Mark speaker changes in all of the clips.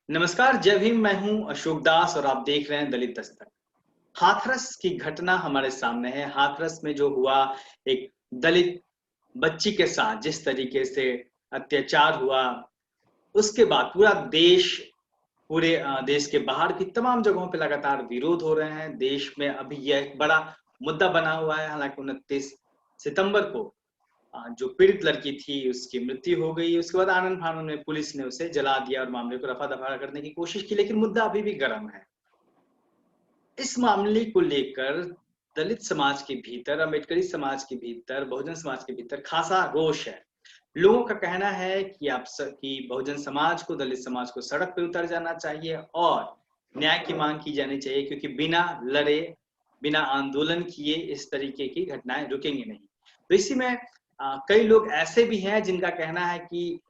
Speaker 1: नमस्कार, जय भीम। मैं हूं अशोक दास और आप देख रहे हैं दलित दस्तक। हाथरस की घटना हमारे सामने है। हाथरस में जो हुआ, एक दलित बच्ची के साथ जिस तरीके से अत्याचार हुआ, उसके बाद पूरा देश, पूरे देश के बाहर भी तमाम जगहों पे लगातार विरोध हो रहे हैं। देश में अभी यह एक बड़ा मुद्दा बना हुआ है। हालांकि 29 सितंबर को जो पीड़ित लड़की थी उसकी मृत्यु हो गई। उसके बाद आनन फानन में पुलिस ने उसे जला दिया और मामले को रफा दफा करने की कोशिश की, लेकिन मुद्दा अभी भी गर्म है। इस मामले को लेकर दलित समाज के भीतर, अम्बेडकरी समाज के भीतर, बहुजन समाज के भीतर खासा रोष है। लोगों का कहना है कि कि बहुजन समाज को, दलित समाज को सड़क पर उतर जाना चाहिए और न्याय की मांग की जानी चाहिए, क्योंकि बिना लड़े, बिना आंदोलन किए इस तरीके की घटनाएं रुकेंगी नहीं। तो इसी में कई लोग ऐसे भी हैं जिनका कहना है कि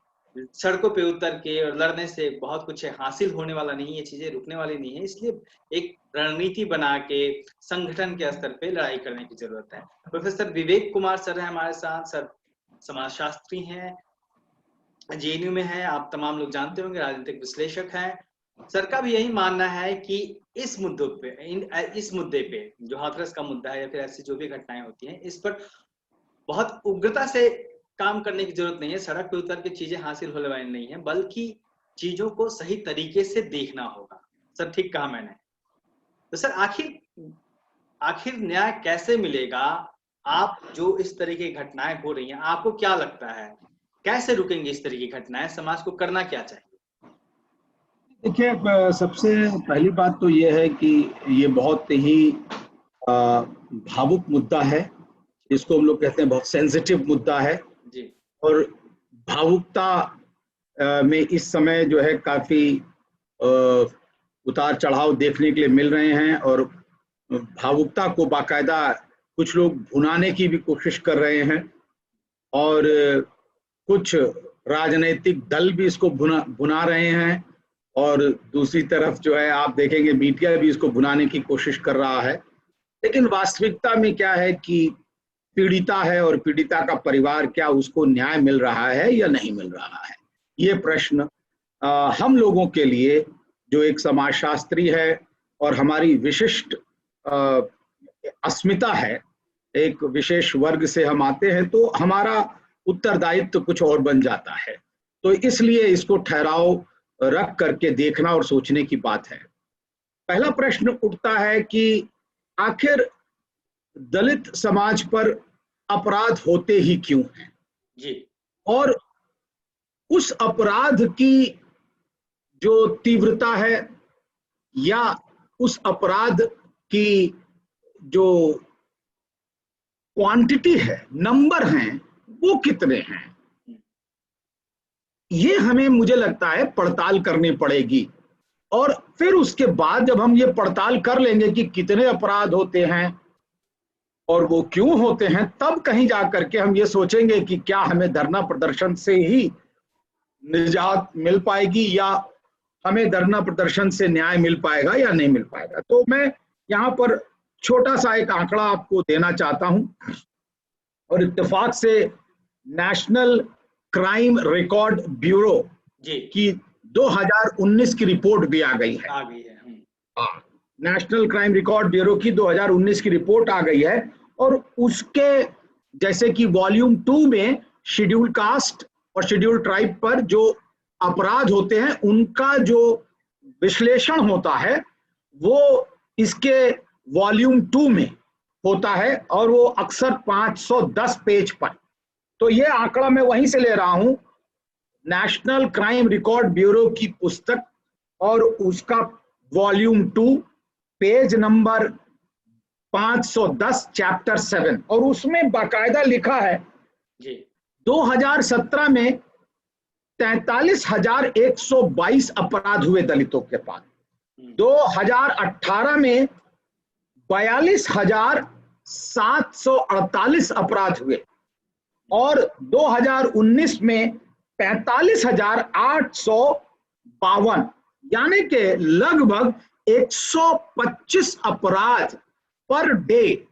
Speaker 1: सड़कों पे उतर के और लड़ने से बहुत कुछ हासिल होने वाला नहीं है, ये चीजें रुकने वाली नहीं है। इसलिए एक रणनीति बना के संगठन के स्तर पे लड़ाई करने की जरूरत है। प्रोफेसर विवेक कुमार सर है हमारे साथ। सर समाजशास्त्री हैं, जेएनयू में है, आप तमाम लोग जानते होंगे, राजनीतिक विश्लेषक हैं। सर का भी यही मानना है कि इस मुद्दे पे जो हाथरस का मुद्दा है या फिर ऐसी जो भी घटनाएं होती हैं, इस पर बहुत उग्रता से काम करने की जरूरत नहीं है। सड़क पे उतर के चीजें हासिल होने वाली नहीं है, बल्कि चीजों को सही तरीके से देखना होगा। सर, ठीक कहा मैंने? तो सर, आखिर न्याय कैसे मिलेगा? आप जो इस तरह की घटनाएं हो रही हैं, आपको क्या लगता है कैसे रुकेंगे इस तरह की घटनाएं? समाज को करना क्या चाहिए?
Speaker 2: देखिए, सबसे पहली बात तो ये है कि ये बहुत ही भावुक मुद्दा है, जिसको हम लोग कहते हैं बहुत सेंसिटिव मुद्दा है।
Speaker 1: जी।
Speaker 2: और भावुकता में इस समय जो है काफी उतार चढ़ाव देखने के लिए मिल रहे हैं, और भावुकता को बाकायदा कुछ लोग भुनाने की भी कोशिश कर रहे हैं, और कुछ राजनीतिक दल भी इसको भुना रहे हैं, और दूसरी तरफ जो है आप देखेंगे मीडिया भी इसको भुनाने की कोशिश कर रहा है। लेकिन वास्तविकता में क्या है कि पीड़िता है और पीड़िता का परिवार, क्या उसको न्याय मिल रहा है या नहीं मिल रहा है, ये प्रश्न हम लोगों के लिए, जो एक समाजशास्त्री है और हमारी विशिष्ट अस्मिता है, एक विशेष वर्ग से हम आते हैं, तो हमारा उत्तरदायित्व तो कुछ और बन जाता है। तो इसलिए इसको ठहराव रख करके देखना और सोचने की बात है। पहला प्रश्न उठता है कि आखिर दलित समाज पर अपराध होते ही क्यों हैं
Speaker 1: जी।
Speaker 2: और उस अपराध की जो तीव्रता है या उस अपराध की जो क्वांटिटी है, नंबर हैं, वो कितने हैं, ये हमें, मुझे लगता है, पड़ताल करनी पड़ेगी। और फिर उसके बाद जब हम ये पड़ताल कर लेंगे कि कितने अपराध होते हैं और वो क्यों होते हैं, तब कहीं जाकर के हम ये सोचेंगे कि क्या हमें धरना प्रदर्शन से ही निजात मिल पाएगी या हमें धरना प्रदर्शन से न्याय मिल पाएगा या नहीं मिल पाएगा। तो मैं यहाँ पर छोटा सा एक आंकड़ा आपको देना चाहता हूं, और इत्तेफाक से नेशनल क्राइम रिकॉर्ड ब्यूरो की 2019 की रिपोर्ट भी आ गई है। नेशनल क्राइम रिकॉर्ड ब्यूरो की 2019 की रिपोर्ट आ गई है, और उसके जैसे कि वॉल्यूम 2 में शेड्यूल कास्ट और शेड्यूल ट्राइब पर जो अपराध होते हैं उनका जो विश्लेषण होता है वो इसके वॉल्यूम 2 में होता है, और वो अक्सर 510 पेज पर। तो ये आंकड़ा मैं वहीं से ले रहा हूं, नेशनल क्राइम रिकॉर्ड ब्यूरो की पुस्तक और उसका वॉल्यूम 2 पेज नंबर 510 चैप्टर 7, और उसमें बाकायदा लिखा है जी, 2017 में 43,122 अपराध हुए दलितों के पास, 2018 में 42,748 अपराध हुए, और 2019 में 45,852, यानी कि लगभग 125 अपराध पर डे।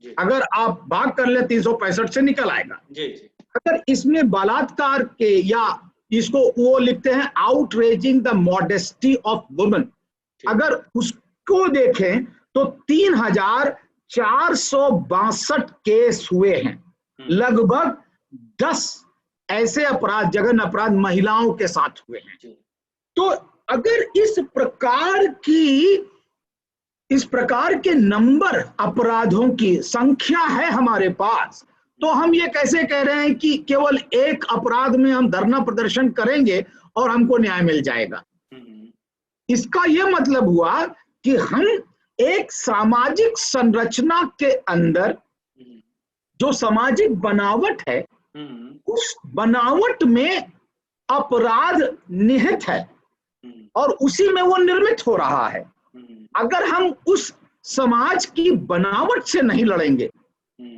Speaker 2: अगर आप भाग कर ले 365 से निकल आएगा। जी। अगर इसमें बलात्कार के या इसको वो लिखते हैं outraging the modesty of women. अगर उसको देखें तो 3462 केस हुए हैं, लगभग 10 ऐसे अपराध, जघन्य अपराध महिलाओं के साथ हुए हैं। तो अगर इस प्रकार के नंबर अपराधों की संख्या है हमारे पास, तो हम ये कैसे कह रहे हैं कि केवल एक अपराध में हम धरना प्रदर्शन करेंगे और हमको न्याय मिल जाएगा? इसका यह मतलब हुआ कि हम एक सामाजिक संरचना के अंदर जो सामाजिक बनावट है, उस बनावट में अपराध निहित है और उसी में वो निर्मित हो रहा है। अगर हम उस समाज की बनावट से नहीं लड़ेंगे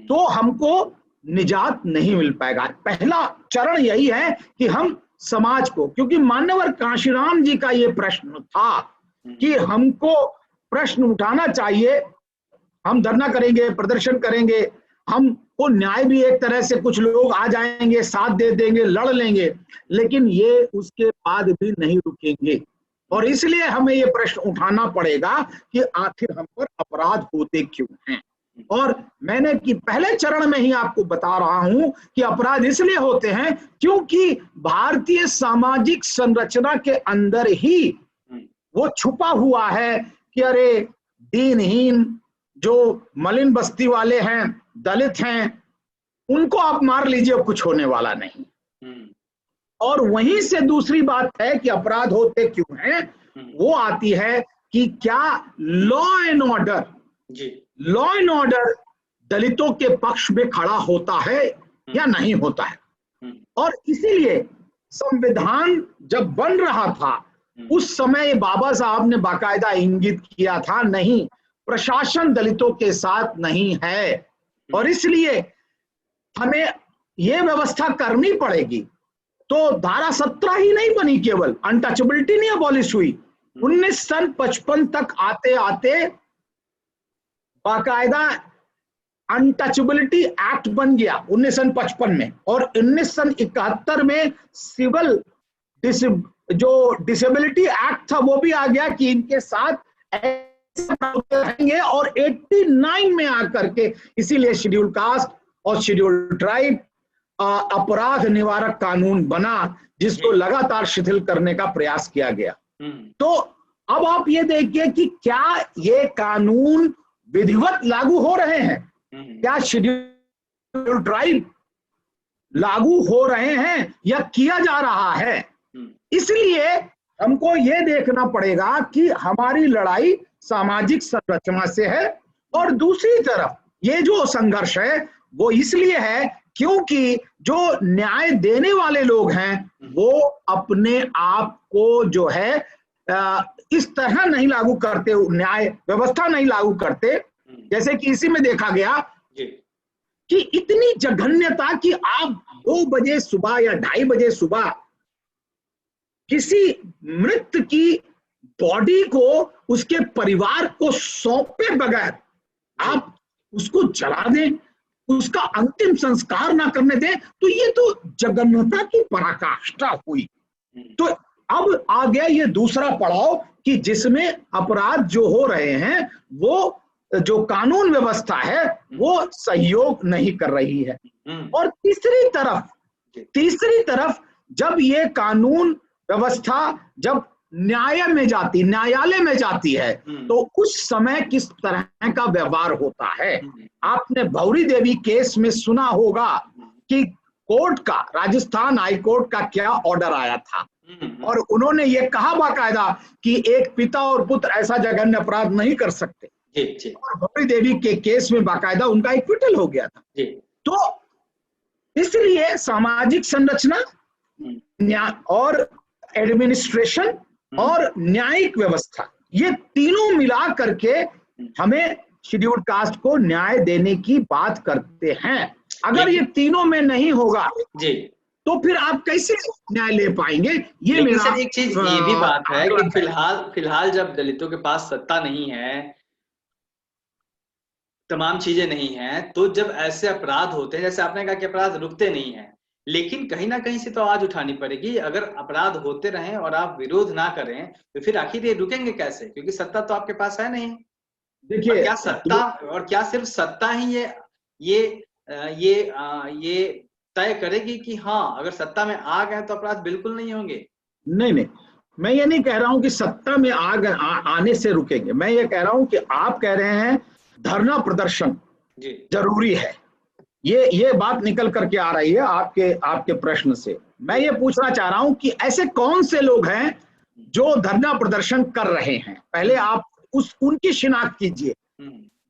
Speaker 2: तो हमको निजात नहीं मिल पाएगा। पहला चरण यही है कि हम समाज को, क्योंकि मान्यवर कांशीराम जी का ये प्रश्न था कि हमको प्रश्न उठाना चाहिए, हम धरना करेंगे, प्रदर्शन करेंगे, हमको न्याय भी एक तरह से कुछ लोग आ जाएंगे, साथ दे देंगे, लड़ लेंगे, लेकिन ये उसके बाद भी नहीं रुकेंगे। और इसलिए हमें ये प्रश्न उठाना पड़ेगा कि आखिर हम पर अपराध होते क्यों हैं। और मैंने कि पहले चरण में ही आपको बता रहा हूं कि अपराध इसलिए होते हैं क्योंकि भारतीय सामाजिक संरचना के अंदर ही वो छुपा हुआ है कि अरे दीनहीन, जो मलिन बस्ती वाले हैं, दलित हैं, उनको आप मार लीजिए, कुछ होने वाला नहीं। और वहीं से दूसरी बात है कि अपराध होते क्यों हैं, वो आती है कि क्या लॉ एंड ऑर्डर दलितों के पक्ष में खड़ा होता है या नहीं होता है। और इसीलिए संविधान जब बन रहा था उस समय बाबा साहब ने बाकायदा इंगित किया था, नहीं, प्रशासन दलितों के साथ नहीं है, और इसलिए हमें यह व्यवस्था करनी पड़ेगी। तो धारा 17 ही नहीं बनी, केवल अनटचेबिलिटी नहीं अबॉलिश हुई, 1955 तक आते आते बाकायदा अनटचेबिलिटी एक्ट बन गया 1955 में, और 1971 में सिविल जो डिसेबिलिटी एक्ट था वो भी आ गया कि इनके साथ रहेंगे। और 89 में आकर के इसीलिए शेड्यूल कास्ट और शेड्यूल ट्राइब अपराध निवारक कानून बना, जिसको लगातार शिथिल करने का प्रयास किया गया। तो अब आप ये देखिए कि क्या ये कानून विधिवत लागू हो रहे हैं, क्या शेड्यूल ट्राइब लागू हो रहे हैं या किया जा रहा है। इसलिए हमको ये देखना पड़ेगा कि हमारी लड़ाई सामाजिक संरचना से है, और दूसरी तरफ ये जो संघर्ष है वो इसलिए है क्योंकि जो न्याय देने वाले लोग हैं वो अपने आप को जो है इस तरह नहीं लागू करते, न्याय व्यवस्था नहीं लागू करते, जैसे कि इसी में देखा गया कि इतनी जघन्यता कि आप 2 बजे सुबह या 2:30 बजे सुबह किसी मृत की बॉडी को उसके परिवार को सौंपे बगैर आप उसको जला दें, उसका अंतिम संस्कार ना करने दें, तो ये तो जघन्यता की पराकाष्ठा हुई। तो अब आ गया ये दूसरा पड़ाव कि जिसमें अपराध जो हो रहे हैं वो जो कानून व्यवस्था है वो सहयोग नहीं कर रही है। और तीसरी तरफ जब ये कानून व्यवस्था जब न्यायालय में जाती है तो उस समय किस तरह का व्यवहार होता है। आपने भौरी देवी केस में सुना होगा कि कोर्ट का, राजस्थान हाई कोर्ट का क्या ऑर्डर आया था, और उन्होंने ये कहा बाकायदा कि एक पिता और पुत्र ऐसा जघन्य अपराध नहीं कर सकते, और भौरी देवी के केस में बाकायदा उनका एक्विटल हो गया था। तो इसलिए सामाजिक संरचना, न्याय और एडमिनिस्ट्रेशन और न्यायिक व्यवस्था, ये तीनों मिला करके हमें शेड्यूल कास्ट को न्याय देने की बात करते हैं। अगर ये तीनों में नहीं होगा जी तो फिर आप कैसे न्याय ले पाएंगे। ये मेरा
Speaker 1: सर एक चीज ये भी बात है कि फिलहाल जब दलितों के पास सत्ता नहीं है, तमाम चीजें नहीं है, तो जब ऐसे अपराध होते हैं, जैसे आपने कहा कि अपराध रुकते नहीं हैं, लेकिन कहीं ना कहीं से तो आवाज उठानी पड़ेगी। अगर अपराध होते रहें और आप विरोध ना करें तो फिर आखिर ये रुकेंगे कैसे? क्योंकि सत्ता तो आपके पास है नहीं। और
Speaker 2: देखिए
Speaker 1: क्या सत्ता, और क्या सिर्फ सत्ता ही ये ये तय करेगी कि हाँ, अगर सत्ता में आ गए तो अपराध बिल्कुल नहीं होंगे?
Speaker 2: नहीं नहीं, मैं ये नहीं कह रहा हूं कि सत्ता में आने से रुकेंगे। मैं ये कह रहा हूं कि आप कह रहे हैं धरना प्रदर्शन
Speaker 1: जी
Speaker 2: जरूरी है, ये बात निकल करके आ रही है आपके आपके प्रश्न से। मैं ये पूछना चाह रहा हूं कि ऐसे कौन से लोग हैं जो धरना प्रदर्शन कर रहे हैं, पहले आप उनकी शिनाख्त कीजिए।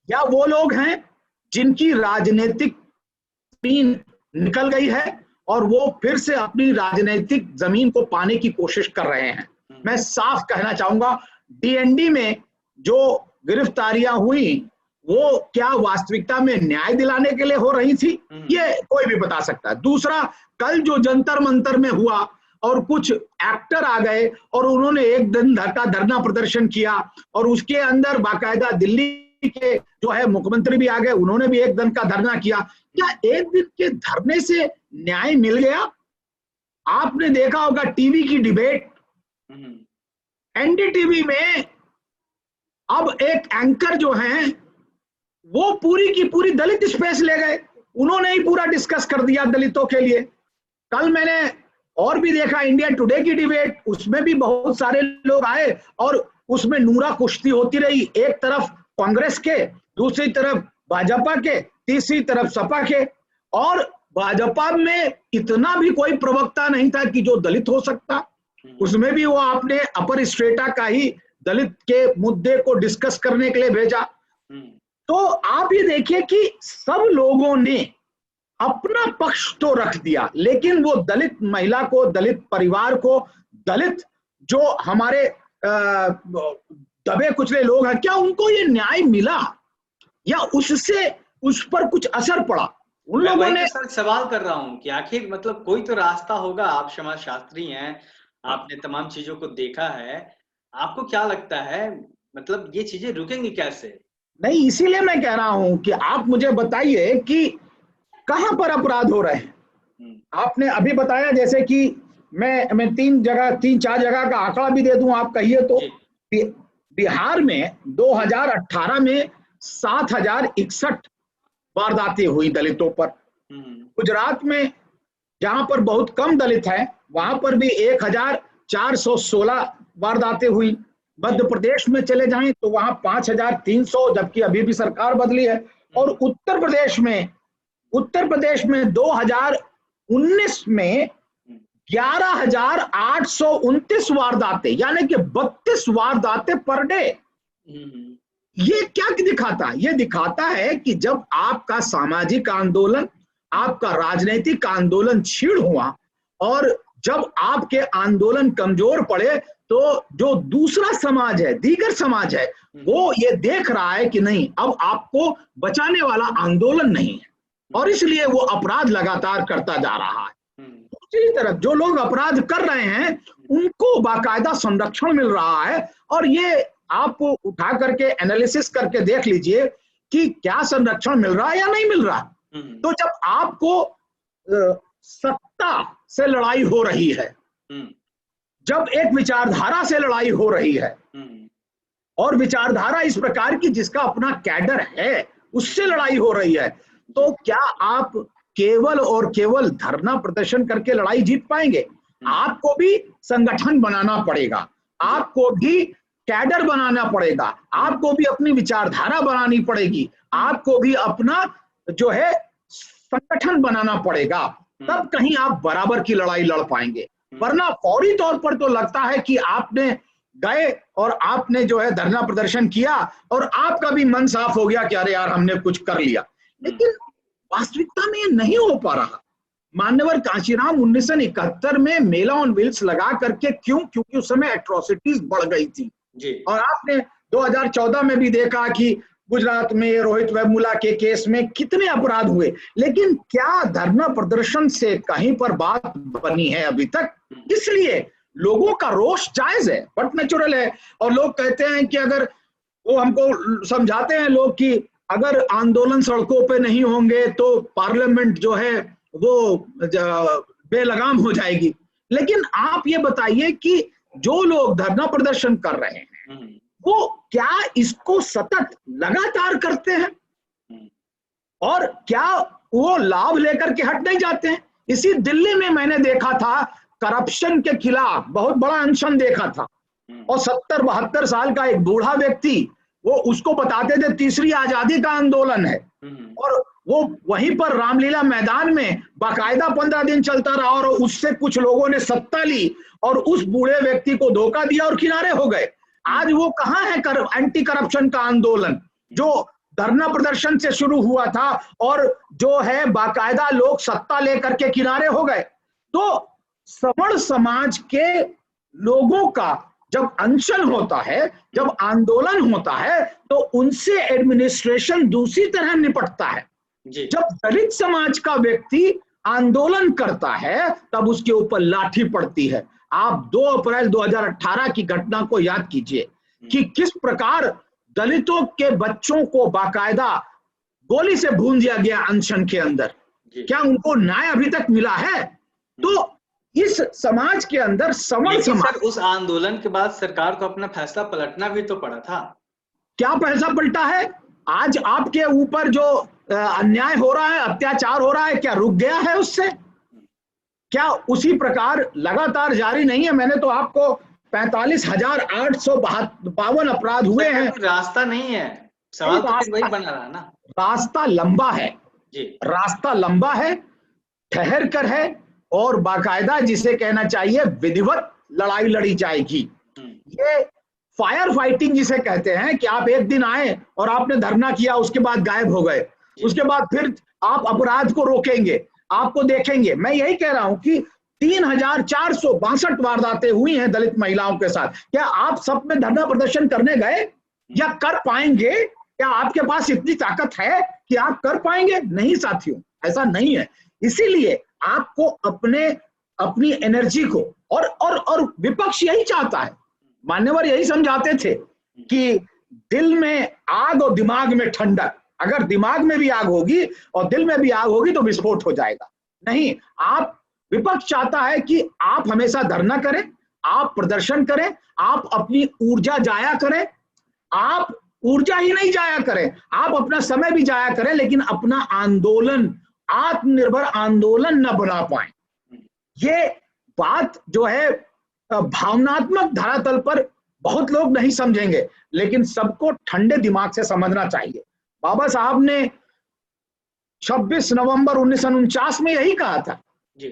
Speaker 2: या वो लोग हैं जिनकी राजनीतिक जमीन निकल गई है और वो फिर से अपनी राजनीतिक जमीन को पाने की कोशिश कर रहे हैं? मैं साफ कहना चाहूंगा, डीएनडी में जो गिरफ्तारियां हुई वो क्या वास्तविकता में न्याय दिलाने के लिए हो रही थी? ये कोई भी बता सकता है। दूसरा, कल जो जंतर मंतर में हुआ और कुछ एक्टर आ गए और उन्होंने एक दिन का धरना प्रदर्शन किया और उसके अंदर बाकायदा दिल्ली के जो है मुख्यमंत्री भी आ गए, उन्होंने भी एक दिन का धरना किया। क्या एक दिन के धरने से न्याय मिल गया? आपने देखा होगा टीवी की डिबेट, एनडीटीवी में अब एक एंकर जो हैं वो पूरी की पूरी दलित स्पेस ले गए, उन्होंने ही पूरा डिस्कस कर दिया दलितों के लिए। कल मैंने और भी देखा इंडिया टुडे की डिबेट, उसमें भी बहुत सारे लोग आए और उसमें नूरा कुश्ती होती रही, एक तरफ कांग्रेस के, दूसरी तरफ भाजपा के, तीसरी तरफ सपा के। और भाजपा में इतना भी कोई प्रवक्ता नहीं था कि जो दलित हो सकता, उसमें भी वो आपने अपर स्ट्रेटा का ही दलित के मुद्दे को डिस्कस करने के लिए भेजा। तो आप ये देखिए कि सब लोगों ने अपना पक्ष तो रख दिया, लेकिन वो दलित महिला को, दलित परिवार को, दलित जो हमारे दबे कुचले लोग हैं, क्या उनको ये न्याय मिला या उससे उस पर कुछ असर पड़ा? उन लोगों ने
Speaker 1: सवाल कर रहा हूं कि आखिर मतलब कोई तो रास्ता होगा। आप समाज शास्त्री हैं, आपने तमाम चीजों को देखा है, आपको क्या लगता है मतलब ये चीजें रुकेंगी कैसे?
Speaker 2: नहीं, इसीलिए मैं कह रहा हूं कि आप मुझे बताइए कि कहां पर अपराध हो रहे हैं। आपने अभी बताया जैसे कि मैं 3-4 जगह का आंकड़ा भी दे दूं, आप कहिए तो। बिहार में 2018 में 7,061 वारदातें हुई दलितों पर। गुजरात में जहां पर बहुत कम दलित हैं वहां पर भी 1,416 वारदातें हुई। मध्य प्रदेश में चले जाएं तो वहां 5,300, जबकि अभी भी सरकार बदली है। और उत्तर प्रदेश में 2019 में 11,829 वारदातें, यानी कि 32 वारदातें पर डे। ये क्या दिखाता है? ये दिखाता है कि जब आपका सामाजिक आंदोलन, आपका राजनीतिक आंदोलन छीड़ हुआ और जब आपके आंदोलन कमजोर पड़े तो जो दूसरा समाज है, दीगर समाज है, वो ये देख रहा है कि नहीं, अब आपको बचाने वाला आंदोलन नहीं है और इसलिए वो अपराध लगातार करता जा रहा है। दूसरी तरफ जो लोग अपराध कर रहे हैं उनको बाकायदा संरक्षण मिल रहा है। और ये आप उठा करके एनालिसिस करके देख लीजिए कि क्या संरक्षण मिल रहा है या नहीं मिल रहा। तो जब आपको सत्ता से लड़ाई हो रही है, जब एक विचारधारा से लड़ाई हो रही है और विचारधारा इस प्रकार की जिसका अपना कैडर है उससे लड़ाई हो रही है, तो क्या आप केवल और केवल धरना प्रदर्शन करके लड़ाई जीत पाएंगे? आपको भी संगठन बनाना पड़ेगा, आपको भी कैडर बनाना पड़ेगा, आपको भी अपनी विचारधारा बनानी पड़ेगी, आपको भी अपना जो है संगठन बनाना पड़ेगा, तब कहीं आप बराबर की लड़ाई लड़ पाएंगे। वरना फौरी तौर पर तो लगता है कि आपने गए और आपने जो है धरना प्रदर्शन किया और आपका भी मन साफ हो गया कि अरे यार हमने कुछ कर लिया, लेकिन वास्तविकता में ये नहीं हो पा रहा। मान्यवर कांशीराम 1971 में मेला ऑन व्हील्स लगा करके, क्योंकि उस समय एट्रोसिटीज बढ़ गई थी जी। और आपने 2014 में भी देखा कि गुजरात में रोहित वेमुला के केस में कितने अपराध हुए, लेकिन क्या धरना प्रदर्शन से कहीं पर बात बनी है अभी तक? इसलिए लोगों का रोष जायज है, बट नेचुरल है। और लोग कहते हैं कि अगर वो हमको समझाते हैं लोग कि अगर आंदोलन सड़कों पे नहीं होंगे तो पार्लियामेंट जो है वो बेलगाम हो जाएगी। लेकिन आप ये बताइए कि जो लोग धरना प्रदर्शन कर रहे हैं वो क्या इसको सतत लगातार करते हैं और क्या वो लाभ लेकर के हट नहीं जाते हैं? इसी दिल्ली में मैंने देखा था करप्शन के खिलाफ बहुत बड़ा अनशन देखा था और 70-72 साल का एक बूढ़ा व्यक्ति, वो उसको बताते थे तीसरी आजादी का आंदोलन है, और वो वहीं पर रामलीला मैदान में बाकायदा 15 दिन चलता रहा और उससे कुछ लोगों ने सत्ता ली और उस बूढ़े व्यक्ति को धोखा दिया और किनारे हो गए। आज वो कहाँ है एंटी करप्शन का आंदोलन जो धरना प्रदर्शन से शुरू हुआ था और जो है बाकायदा लोग सत्ता लेकर के किनारे हो गए। तो सवर्ण समाज के लोगों का जब अनशन होता है, जब आंदोलन होता है, तो उनसे एडमिनिस्ट्रेशन दूसरी तरह निपटता है। जब दलित समाज का व्यक्ति आंदोलन करता है तब उसके ऊपर लाठी पड़ती है। आप 2 अप्रैल 2018 की घटना को याद कीजिए कि किस प्रकार दलितों के बच्चों को बाकायदा गोली से भून दिया गया अनशन के अंदर। क्या उनको न्याय अभी तक मिला है? तो इस समाज के अंदर सवर्ण समाज,
Speaker 1: उस आंदोलन के बाद सरकार को अपना फैसला पलटना भी तो पड़ा था।
Speaker 2: क्या फैसला पलटा है? आज आपके ऊपर जो अन्याय हो रहा है, अत्याचार हो रहा है, क्या रुक गया है उससे? क्या उसी प्रकार लगातार जारी नहीं है? मैंने तो आपको 45,852 अपराध हुए हैं।
Speaker 1: रास्ता नहीं है, सवाल तो वही बना रहा ना।
Speaker 2: रास्ता लंबा है
Speaker 1: जी,
Speaker 2: रास्ता लंबा है, ठहर कर है और बाकायदा जिसे कहना चाहिए विधिवत लड़ाई लड़ी जाएगी। ये फायर फाइटिंग जिसे कहते हैं कि आप एक दिन आए और आपने धरना किया, उसके बाद गायब हो गए, उसके बाद फिर आप अपराध को रोकेंगे, आपको देखेंगे। मैं यही कह रहा हूं कि 3,462 वारदातें हुई हैं दलित महिलाओं के साथ। क्या आप सब में धरना प्रदर्शन करने गए या कर पाएंगे? क्या आपके पास इतनी ताकत है कि आप कर पाएंगे? नहीं साथियों, ऐसा नहीं है। इसीलिए आपको अपनी एनर्जी को और विपक्ष यही चाहता है, मान्यवर यही समझाते थे कि दिल में आग और दिमाग में ठंडक। अगर दिमाग में भी आग होगी और दिल में भी आग होगी तो विस्फोट हो जाएगा। नहीं, आप विपक्ष चाहता है कि आप हमेशा धरना करें, आप प्रदर्शन करें, आप अपनी ऊर्जा जाया करें। आप ऊर्जा ही नहीं जाया करें, आप अपना समय भी जाया करें, लेकिन अपना आंदोलन आत्मनिर्भर आंदोलन न बना पाए। ये बात जो है भावनात्मक धरातल पर बहुत लोग नहीं समझेंगे, लेकिन सबको ठंडे दिमाग से समझना चाहिए। बाबा साहब ने 26 नवंबर 1949 में यही कहा था जी।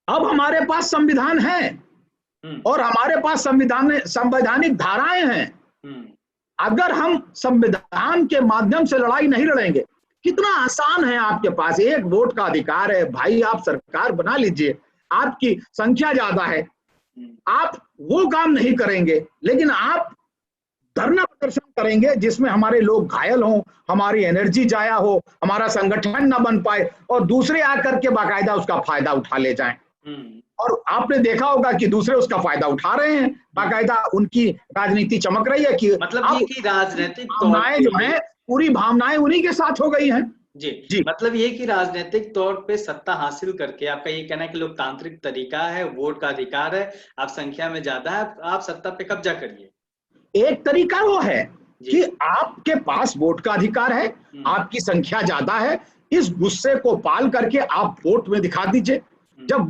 Speaker 2: अब हमारे पास संविधान है और हमारे पास संवैधानिक धाराएं हैं। अगर हम संविधान के माध्यम से लड़ाई नहीं लड़ेंगे, कितना आसान है, आपके पास एक वोट का अधिकार है भाई, आप सरकार बना लीजिए, आपकी संख्या ज्यादा है, आप वो काम नहीं करेंगे, लेकिन आप धरना प्रदर्शन करेंगे जिसमें हमारे लोग घायल हों, हमारी एनर्जी जाया हो, हमारा संगठन ना बन पाए और दूसरे आकर के बाकायदा उसका फायदा उठा ले जाएं। और आपने देखा होगा कि दूसरे उसका फायदा उठा रहे हैं, बाकायदा उनकी राजनीति चमक रही है कि
Speaker 1: मतलब ये कि राजनीतिक
Speaker 2: भावनाएं जो है, पूरी भावनाएं उन्हीं के साथ हो गई हैं।
Speaker 1: जी, मतलब ये कि राजनीतिक तौर पे सत्ता हासिल करके आपका ये कहना है कि लोकतांत्रिक तरीका है, वोट का अधिकार है, आप संख्या में ज्यादा है, आप सत्ता पे कब्जा करिए। एक
Speaker 2: तरीका वो है कि आपके पास वोट का अधिकार है, आपकी संख्या ज्यादा है, इस गुस्से को पाल करके आप वोट में दिखा दीजिए। जब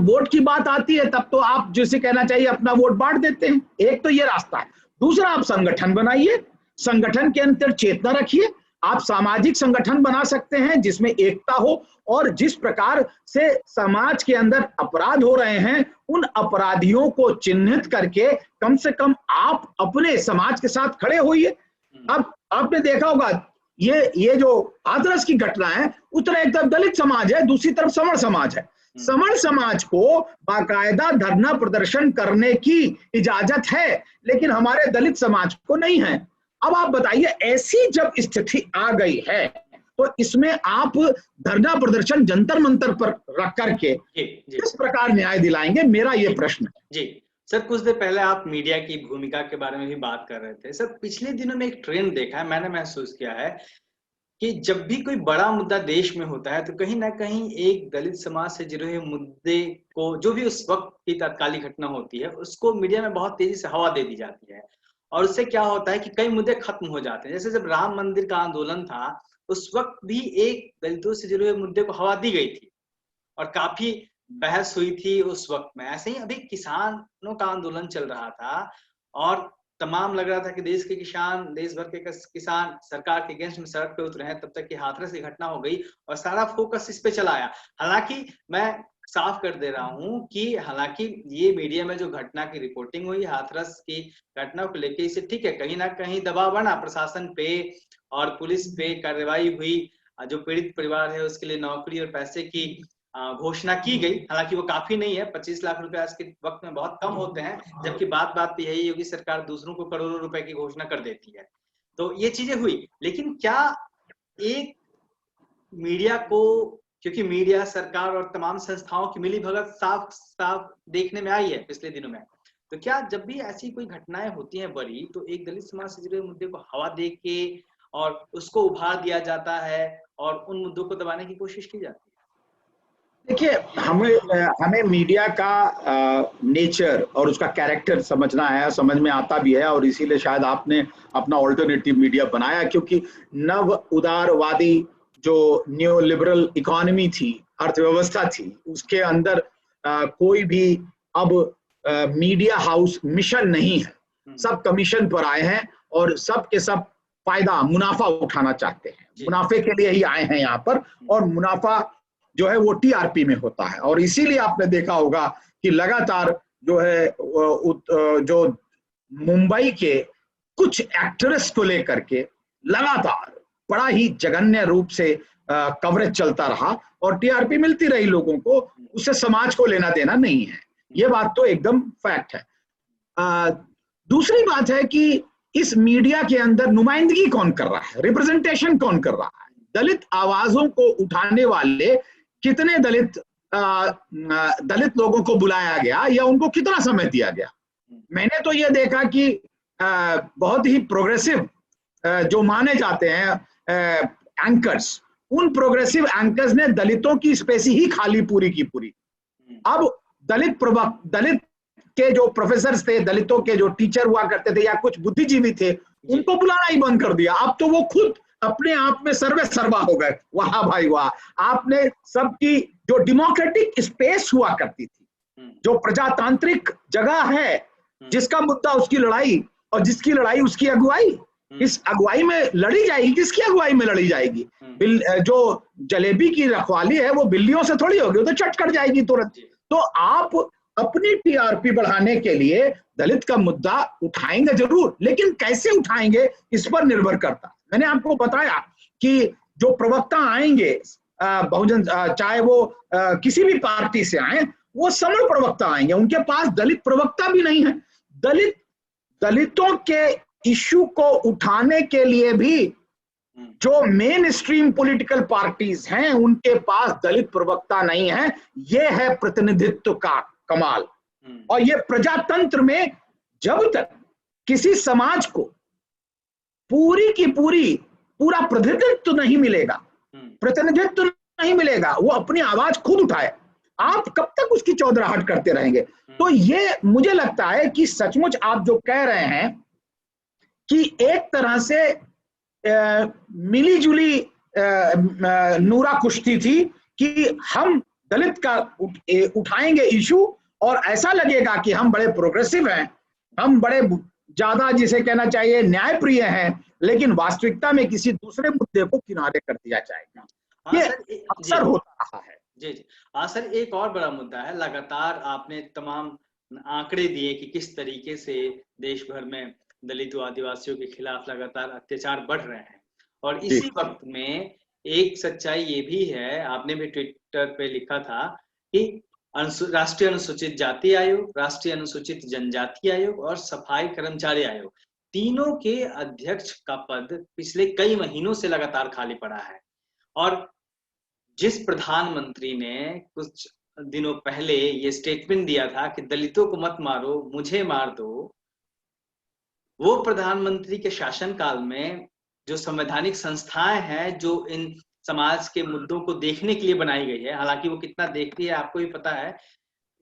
Speaker 2: वोट की बात आती है तब तो आप जिसे कहना चाहिए अपना वोट बांट देते हैं। एक तो ये रास्ता है। दूसरा, आप संगठन बनाइए, संगठन के अंदर चेतना रखिए। आप सामाजिक संगठन बना सकते हैं जिसमें एकता हो और जिस प्रकार से समाज के अंदर अपराध हो रहे हैं उन अपराधियों को चिन्हित करके कम से कम आप अपने समाज के साथ खड़े होइए। अब आपने देखा होगा ये जो हाथरस की घटना है, उतना एक तरफ दलित समाज है, दूसरी तरफ सवर्ण समाज है। सवर्ण समाज को बाकायदा धरना प्रदर्शन करने की इजाजत है, लेकिन हमारे दलित समाज को नहीं है। अब आप बताइए, ऐसी जब स्थिति आ गई है तो इसमें आप धरना प्रदर्शन जंतर मंतर पर रख करके किस प्रकार न्याय दिलाएंगे, मेरा ये प्रश्न है।
Speaker 1: जी सर, कुछ देर पहले आप मीडिया की भूमिका के बारे में भी बात कर रहे थे। सर, पिछले दिनों में एक ट्रेंड देखा है, मैंने महसूस किया है कि जब भी कोई बड़ा मुद्दा देश में होता है तो कहीं ना कहीं एक दलित समाज से जुड़े हुए मुद्दे को, जो भी उस वक्त की तात्कालिक घटना होती है, उसको मीडिया में बहुत तेजी से हवा दे दी जाती है। और उससे क्या होता है कि कई मुद्दे खत्म हो जाते हैं। जैसे जब राम मंदिर का आंदोलन था, उस वक्त भी एक दलितों से जुड़े हुए मुद्दे को हवा दी गई थी और काफी बहस हुई थी उस वक्त में। ऐसे ही अभी किसानों का आंदोलन चल रहा था और तमाम लग रहा था कि देश के किसान, देश भर के किसान सरकार के अगेंस्ट में सड़क पे उतरे हैं, तब तक कि हाथरस की घटना हो गई और सारा फोकस इस पे चला आया। हालांकि मैं साफ कर दे रहा हूं कि हालांकि ये मीडिया में जो घटना की रिपोर्टिंग हुई हाथरस की घटना को लेके, इसे ठीक है, कहीं ना कहीं दबाव बना प्रशासन पे और पुलिस पे, कार्रवाई हुई, जो पीड़ित परिवार है उसके लिए नौकरी और पैसे की घोषणा की गई। हालांकि वो काफी नहीं है, 25 लाख रुपए आज के वक्त में बहुत कम होते हैं, जबकि बात पे यही योगी सरकार दूसरों को करोड़ों रुपए की घोषणा कर देती है। तो ये चीजें हुई, लेकिन क्या एक मीडिया को, क्योंकि मीडिया, सरकार और तमाम संस्थाओं की मिलीभगत साफ साफ देखने में आई है पिछले दिनों में, तो क्या जब भी ऐसी कोई घटनाएं होती हैं बड़ी, तो एक दलित समाज से जुड़े मुद्दे को हवा दे के और उसको उभार दिया जाता है और उन मुद्दों को दबाने की कोशिश की जाती है?
Speaker 2: देखिए, हमें मीडिया का नेचर और उसका कैरेक्टर समझना है, समझ में आता भी है, और इसीलिए शायद आपने अपना ऑल्टरनेटिव मीडिया बनाया, क्योंकि नव उदारवादी जो न्यू लिबरल इकोनॉमी थी, अर्थव्यवस्था थी, उसके अंदर कोई भी अब मीडिया हाउस मिशन नहीं है। सब कमीशन पर आए हैं और सब के सब फायदा, मुनाफा उठाना चाहते हैं, मुनाफे के लिए ही आए हैं यहाँ पर, और मुनाफा जो है वो टीआरपी में होता है। और इसीलिए आपने देखा होगा कि लगातार जो है जो मुंबई के कुछ एक्ट्रेस को लेकर के लगातार बड़ा ही जघन्य रूप से कवरेज चलता रहा और टीआरपी मिलती रही लोगों को, उससे समाज को लेना देना नहीं है। ये बात तो एकदम फैक्ट है। दूसरी बात है कि इस मीडिया के अंदर नुमाइंदगी कौन कर रहा है, रिप्रेजेंटेशन कौन कर रहा है, दलित आवाजों को उठाने वाले कितने दलित लोगों को बुलाया गया या उनको कितना समय दिया गया। मैंने तो ये देखा कि बहुत ही प्रोग्रेसिव जो माने जाते हैं एंकर्स, उन प्रोग्रेसिव एंकर्स ने दलितों की स्पेस ही खाली पूरी की पूरी। अब दलित के जो प्रोफेसर थे, दलितों के जो टीचर हुआ करते थे या कुछ बुद्धिजीवी थे, उनको बुलाना ही बंद कर दिया। अब तो वो खुद अपने आप में सर्वे सर्वा हो गए। वाह भाई वाह, आपने सबकी जो डेमोक्रेटिक स्पेस हुआ करती थी, जो प्रजातांत्रिक जगह है, जिसका मुद्दा उसकी लड़ाई और जिसकी लड़ाई उसकी अगुवाई, इस अगुवाई में लड़ी जाएगी। किसकी अगुवाई में लड़ी जाएगी? जो जलेबी की रखवाली है वो बिल्लियों से थोड़ी होगी, वो तो चट कर जाएगी तुरंत। तो आप अपनी टीआरपी बढ़ाने के लिए दलित का मुद्दा उठाएंगे जरूर, लेकिन कैसे उठाएंगे इस पर निर्भर करता है। मैंने आपको बताया कि जो प्रवक्ता आएंगे बहुजन, चाहे वो किसी भी पार्टी से आए, वो समर प्रवक्ता आएंगे, उनके पास दलित प्रवक्ता भी नहीं है। दलितों के इश्यू को उठाने के लिए भी जो मेन स्ट्रीम पॉलिटिकल पार्टीज हैं, उनके पास दलित प्रवक्ता नहीं है। ये है प्रतिनिधित्व का कमाल। और ये प्रजातंत्र में जब तक किसी समाज को पूरी की पूरा प्रतिनिधित्व नहीं मिलेगा, प्रतिनिधित्व नहीं मिलेगा, वो अपनी आवाज खुद उठाए, आप कब तक उसकी चौधराहट करते रहेंगे? तो ये मुझे लगता है कि सचमुच आप जो कह रहे हैं कि एक तरह से मिली जुली नूरा कुश्ती थी कि हम दलित का उठाएंगे इशू और ऐसा लगेगा कि हम बड़े प्रोग्रेसिव हैं, हम बड़े ज्यादा, जिसे कहना चाहिए न्यायप्रिय हैं, लेकिन वास्तविकता में किसी दूसरे मुद्दे को किनारे कर दिया जाएगा। ये अक्सर होता रहा है।
Speaker 1: जी जी। सर, एक और बड़ा मुद्दा है, लगातार आपने तमाम आंकड़े दिए कि किस तरीके से देश भर में दलित व आदिवासियों के खिलाफ लगातार अत्याचार बढ़ रहे हैं। और इसी वक्त में एक सच्चाई ये भी है, आपने भी ट्विटर पे लिखा था कि राष्ट्रीय अनुसूचित जाति आयोग, राष्ट्रीय अनुसूचित जनजाति आयोग और सफाई कर्मचारी आयोग, तीनों के अध्यक्ष का पद पिछले कई महीनों से लगातार खाली पड़ा है। और जिस प्रधानमंत्री ने कुछ दिनों पहले ये स्टेटमेंट दिया था कि दलितों को मत मारो, मुझे मार दो, वो प्रधानमंत्री के शासनकाल में जो संवैधानिक संस्थाएं हैं जो इन समाज के मुद्दों को देखने के लिए बनाई गई है, हालांकि वो कितना देखती है आपको भी पता है,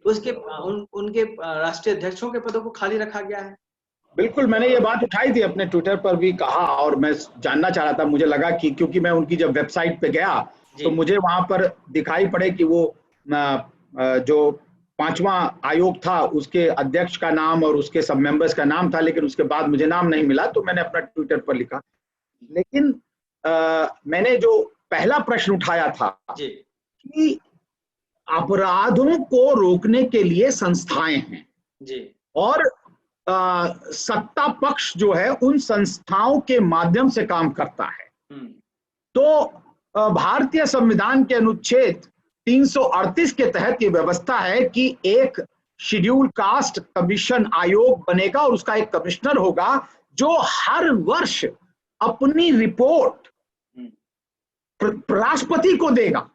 Speaker 1: उसके उनके राष्ट्रीय अध्यक्षों के पदों को खाली रखा गया है।
Speaker 2: बिल्कुल, मैंने ये बात उठाई थी, अपने ट्विटर पर भी कहा, और मैं जानना चाह रहा था, मुझे लगा कि क्योंकि मैं उनकी जब वेबसाइट पे गया तो मुझे वहां पर दिखाई पड़े कि वो जो 5वां आयोग था उसके अध्यक्ष का नाम और उसके सब मेंबर्स का नाम था, लेकिन उसके बाद मुझे नाम नहीं मिला, तो मैंने अपना ट्विटर पर लिखा। लेकिन मैंने जो पहला प्रश्न उठाया था कि अपराधों को रोकने के लिए संस्थाएं हैं
Speaker 1: जी,
Speaker 2: और सत्ता पक्ष जो है उन संस्थाओं के माध्यम से काम करता है। तो भारतीय संविधान के अनुच्छेद 338 के तहत ये व्यवस्था है कि एक शेड्यूल कास्ट कमीशन आयोग बनेगा और उसका एक कमिश्नर होगा जो हर वर्ष अपनी रिपोर्ट राष्ट्रपति को देगा।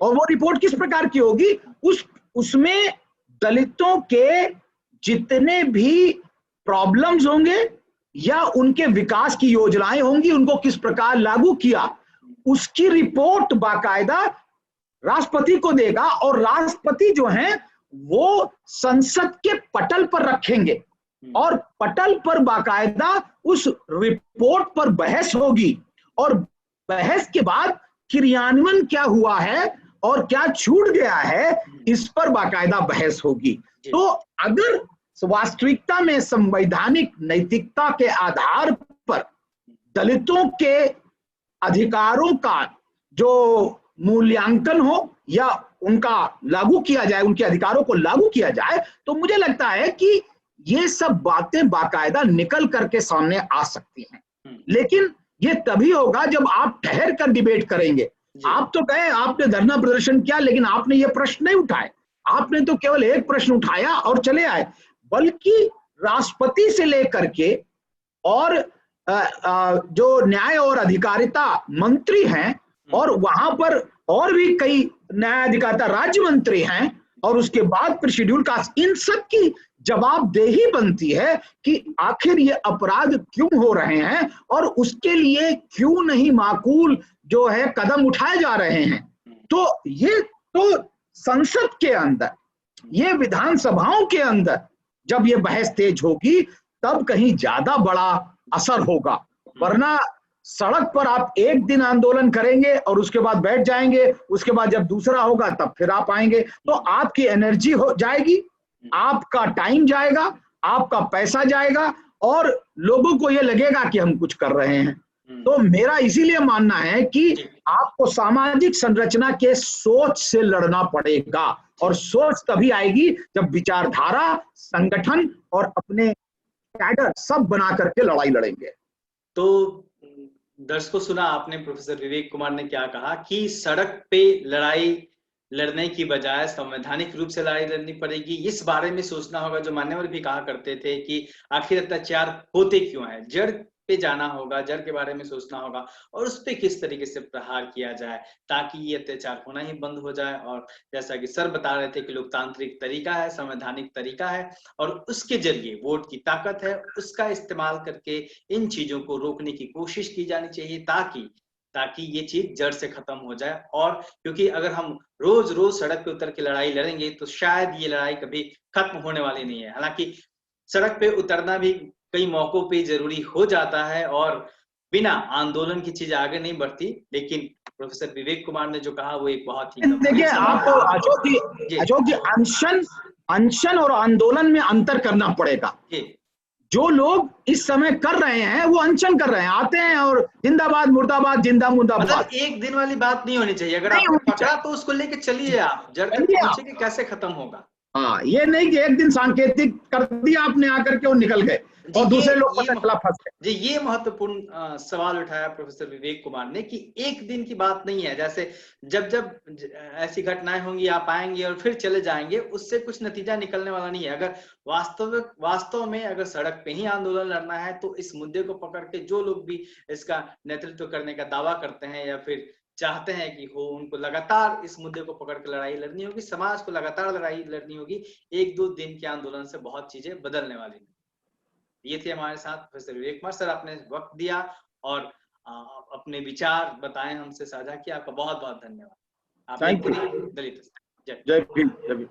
Speaker 2: और वो रिपोर्ट किस प्रकार की होगी? उसमें दलितों के जितने भी प्रॉब्लम्स होंगे या उनके विकास की योजनाएं होंगी, उनको किस प्रकार लागू किया, उसकी रिपोर्ट बाकायदा राष्ट्रपति को देगा और राष्ट्रपति जो हैं वो संसद के पटल पर रखेंगे और पटल पर बाकायदा उस रिपोर्ट पर बहस होगी और बहस के बाद क्रियान्वयन क्या हुआ है और क्या छूट गया है, इस पर बाकायदा बहस होगी। तो अगर वास्तविकता में संवैधानिक नैतिकता के आधार पर दलितों के अधिकारों का जो मूल्यांकन हो या उनका लागू किया जाए, उनके अधिकारों को लागू किया जाए, तो मुझे लगता है कि ये सब बातें बाकायदा निकल करके सामने आ सकती हैं। लेकिन ये तभी होगा जब आप ठहर कर डिबेट करेंगे। आप तो गए, आपने धरना प्रदर्शन किया, लेकिन आपने ये प्रश्न नहीं उठाए, आपने तो केवल एक प्रश्न उठाया और चले आए, बल्कि राष्ट्रपति से लेकर के और जो न्याय और अधिकारिता मंत्री हैं और वहां पर और भी कई न्याय अधिकारिता राज्य मंत्री हैं और उसके बाद फिर शेड्यूल कास्ट, इन सब की जवाबदेही बनती है कि आखिर ये अपराध क्यों हो रहे हैं और उसके लिए क्यों नहीं माकूल जो है कदम उठाए जा रहे हैं। तो ये तो संसद के अंदर, ये विधानसभाओं के अंदर जब ये बहस तेज होगी तब कहीं ज्यादा बड़ा असर होगा, वरना सड़क पर आप एक दिन आंदोलन करेंगे और उसके बाद बैठ जाएंगे, उसके बाद जब दूसरा होगा तब फिर आप आएंगे, तो आपकी एनर्जी हो जाएगी, आपका टाइम जाएगा, आपका पैसा जाएगा और लोगों को ये लगेगा कि हम कुछ कर रहे हैं। तो मेरा इसीलिए मानना है कि आपको सामाजिक संरचना के सोच से लड़ना पड़ेगा और सोच तभी आएगी जब विचारधारा, संगठन और अपने कैडर सब बना करके लड़ाई लड़ेंगे।
Speaker 1: तो दर्शकों, सुना आपने प्रोफेसर विवेक कुमार ने क्या कहा कि सड़क पे लड़ाई लड़ने की बजाय संवैधानिक रूप से लड़ाई लड़नी पड़ेगी। इस बारे में सोचना होगा, जो मान्यवर भी कहा करते थे कि आखिर अत्याचार होते क्यों है, जड़ पे जाना होगा, जड़ के बारे में सोचना होगा और उस पे किस तरीके से प्रहार किया जाए ताकि ये अत्याचार होना ही बंद हो जाए। और जैसा कि सर बता रहे थे कि लोकतांत्रिक तरीका है, संवैधानिक तरीका है और उसके जरिए वोट की ताकत है, उसका इस्तेमाल करके इन चीजों को रोकने की कोशिश की जानी चाहिए ताकि ये चीज जड़ से खत्म हो जाए। और क्योंकि अगर हम रोज रोज सड़क पे उतर के लड़ाई लड़ेंगे तो शायद ये लड़ाई कभी खत्म होने वाली नहीं है। हालांकि सड़क पे उतरना भी कई मौकों पे जरूरी हो जाता है और बिना आंदोलन की चीज आगे नहीं बढ़ती, लेकिन प्रोफेसर विवेक कुमार ने जो कहा वो एक बहुत ही
Speaker 2: देखिए, आपको अशोक जी अनशन और आंदोलन में अंतर करना पड़ेगा। जो लोग इस समय कर रहे हैं वो अनशन कर रहे हैं, आते हैं और जिंदाबाद मुर्दाबाद, जिंदा मुर्दाबाद।
Speaker 1: मतलब एक दिन वाली बात नहीं होनी चाहिए, अगर आपने पकड़ा तो उसको लेके चलिए, आप जड़ तक पहुंचेंगे, कैसे खत्म होगा।
Speaker 2: हाँ, ये नहीं कि एक दिन सांकेतिक कर दिया आपने आकर के और निकल गए और दूसरे लोग पता चला फंस गए।
Speaker 1: जी, ये महत्वपूर्ण सवाल उठाया प्रोफेसर विवेक कुमार ने कि एक दिन की बात नहीं है। जैसे जब ऐसी घटनाएं होंगी आप आएंगे और फिर चले जाएंगे, उससे कुछ नतीजा निकलने वाला नहीं है। अगर वास्तव में अगर सड़क पे ही आंदोलन लड़ना है तो इस मुद्दे को पकड़ के जो लोग भी इसका नेतृत्व करने का दावा करते हैं या फिर चाहते हैं कि हो, उनको लगातार इस मुद्दे को पकड़ के लड़ाई लड़नी होगी, समाज को लगातार लड़ाई लड़नी होगी। एक दो दिन के आंदोलन से बहुत चीजें बदलने वाली नहीं। ये थे हमारे साथ प्रोफेसर विवेक कुमार सर, आपने वक्त दिया और अपने विचार बताएं, हमसे साझा किया। आपका बहुत बहुत धन्यवाद।
Speaker 2: Thank you.
Speaker 1: दलित
Speaker 2: जय भीम।